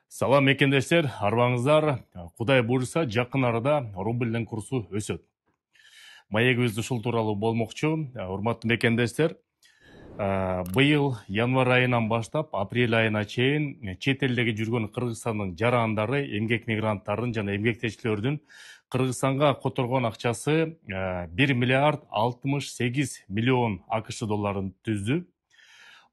Салам мекендештер, арбаңыздар. Кудай буйрса, жакын арада рубльдин курсу өсөт. Маегибизди ушул тууралуу болмокчу. Урматтуу мекендештер, быйыл январь айынан баштап апрель айына чейин чет элдеги жүргөн Кыргызстандын жарандары, эмгек мигранттардын жана эмгектечилердин Кыргызстанга которгон акчасы 1 миллиард 68 миллион АКШ долларын түздү.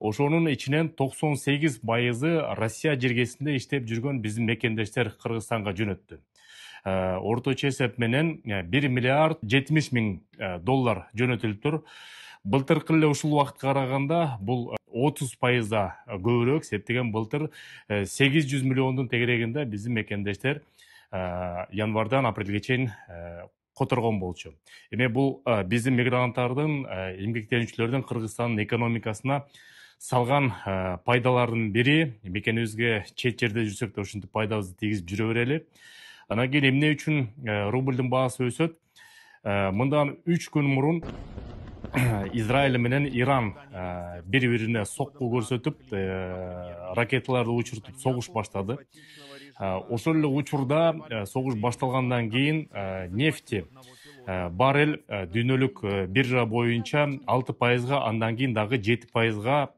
Ошонун ичинен 98% Россия жергесинде иштеп жүргөн биздин мекендештер Кыргызстанга жөнөттү. Орточо эсеп менен 1 миллиард 70 миң доллар жөнөтүлүптүр. Былтыркы эле ушул убакытка караганда бул 30% көбүрөөк, септеген былтыр 800 миллиондун тегерегинде биздин мекендештер январдан апрелге чейин которгон болчу. Эми бул биздин мигранттардын, эмгектенүүчүлөрдүн Кыргызстандын экономикасына салган пайдалардын бири. Мекенибизге чет жерде жүрсөк да ушинтип пайдабызды тийгизип жүрө берели. Анан кийин эмне үчүн рубльдин баасы өсөт? Мындан 3 күн мурун Израиль менен Иран бири-бирине сокку көрсөтүп, ракеталарды учуртуп согуш баштады. Ошол эле учурда согуш башталгандан кийин нефти баррель дүйнөлүк биржа боюнча 6%, андан кийин дагы 7%га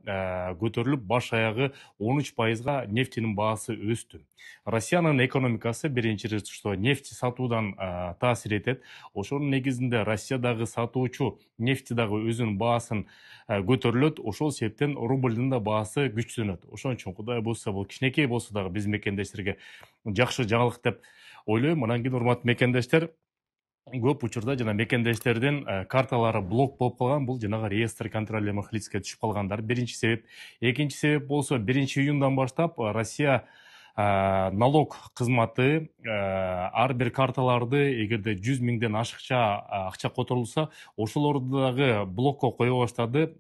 көтөрүлүп, баш аягы 13%га нефтинин баасы өстү. Россиянын экономикасы биринчи ирет что нефти сатуудан таасир этет. Ошонун негизинде Россиядагы сатуучу нефти дагы өзүнүн баасын көтөрүлөт. Ошол себептен рубльдин да баасы күчтөнөт. Ошон үчүн Кудай буйрса бул кичинекей болсо дагы биз мекендештерге жакшы жаңылык деп ойлойм. Анан кийин урматтуу мекендештер, көп учурда жана мекендештердин карталары блок болуп калган, бул жанагы реестр контролируемых лицке түшүп калгандар. Биринчи себеп. Экинчи себеп болсо 1 июндан баштап Россия налог кызматы ар бир карталарды эгерде 100 миңден ашыкча акча которулса, ошолорду дагы блокко кое баштады.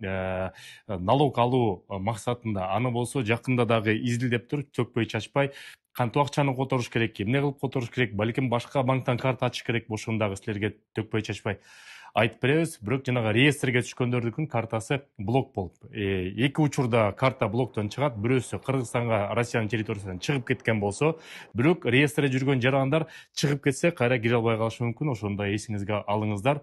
Налог алуу максатында. Аны болсо жакында дагы изилдеп туруп, төкпөй чачпай кантип акчаны которуш керек, эмне кылып которуш керек, балким башка банктан карта ачыш керек болушун дагы силерге төкпөй чачпай айтып беребиз. Бирок жанагы реестрге түшкөндөрдүн картасы блок болуп, эки учурда карта блоктон чыгат. Бирөөсү Кыргызстанга Россиянын территориясынан чыгып кеткен болсо, бирок реестрде жүргөн жарандар чыгып кетсе кайра кире албай калышы мүмкүн. Ошону да эсиңизге алыңыздар.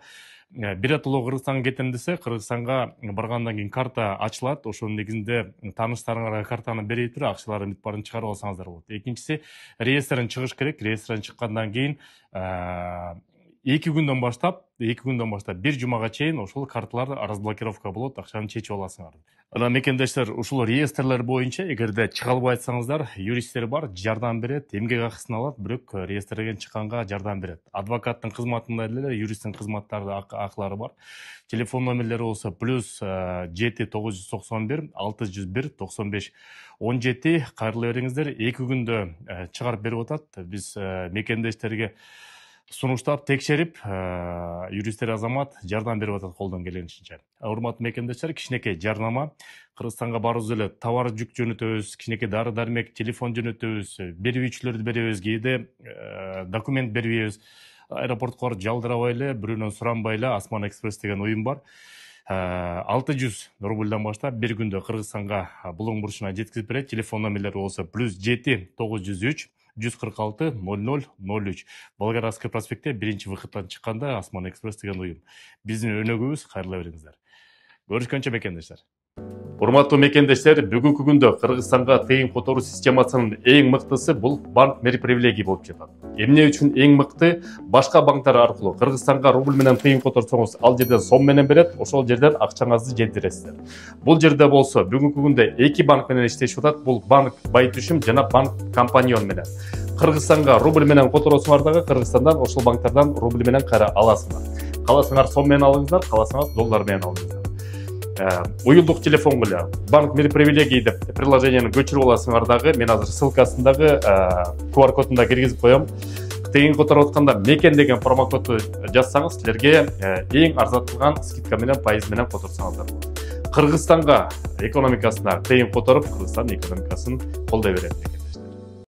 Биротоло Кыргызстанга кетем десе, Кыргызстанга баргандан кийин карта ачылат. Ошонун негизинде тааныштарыңарга картаны берип туруп, акчаларын бүт баарын чыгарып алсаңыздар болот. Экинчиси, реестрден чыгыш керек. Реестрден чыккандан кийин 2 күндөн баштап, 1 жумага чейин ошол карталар разблокировка болот, акчаны чечип аласыңар. Анан мекендештер, ушул реестрлер боюнча эгерде чыга албай атсаңыздар, юристтер бар, жардам берет, эмгек акысын алат, бирок реестрден чыкканга жардам берет. Адвокаттын кызматында эле юристтин кызматтары акылары бар. Телефон номерлери болсо +7 991 601 95 17. Кайрылы бериңиздер. 2 күндө чыгарып берип атат. Биз мекендештерге сунуштап, текшерип, юристтер азамат жардам берип атат колдон келгенчинче. Урматтуу мекендештер, кичинекей жарнама. Кыргызстанга барыбыз эле товар жүк жөнөтөбүз, кичинекей дары-дармек, телефон жөнөтөбүз, берүүчүлөрдү беребиз, кээде документ бербейбиз. Аэропортко барып жалдырабай эле, бирөөнөн суранбай эле Осман Экспресс деген уюм бар. 600 рубльдан баштап 1 күндө Кыргызстанга булуң бурчуна жеткизип берет. Телефон номерлери болсо +7 903 146 0003. Волгоградский проспектте 1-чи выходтан чыкканда Осман Экспресс деген уюм. Биздин өнөгүбүз, кайрыла бериңиздер. Көрүшкөнчө мекендештер. Урматтуу мекендештер, бүгүнкү күндө Кыргызстанга тыйын которуу системасынын эң мыктысы бул банк мерпривилегий болуп жатат. Эмне үчүн эң мыкты? Башка банктар аркылуу Кыргызстанга рубль менен тыйын которсоңуз, ал жерден сом менен берет, ошол жерден акчаңызды жеткиресиздер. Бул жерде болсо бүгүнкү күндө 2 банк менен иштешип атат. Бул банк Байтүшүм жана банк Компаньон менен. Кыргызстанга рубль менен которосуңар дагы Кыргызстандан ошол банктардан рубль менен кайра аласыңар. Каласаңар сом менен алыңыздар, каласаңар доллар менен алыңыздар. Уюлдук телефон эле банк мерпривилегий деп приложениени көчүрүп аласыңар дагы. Мен азыр ссылкасындагы QR кодунда киргизип коем. Тыйын которуп атканда мекен деген промокодду жазсаңыз, силерге эң арзатылган скидка менен, пайыз менен которсоңуздар болот. Кыргызстанга экономикасына тыйын которуп, Кыргызстан экономикасын колдой берет.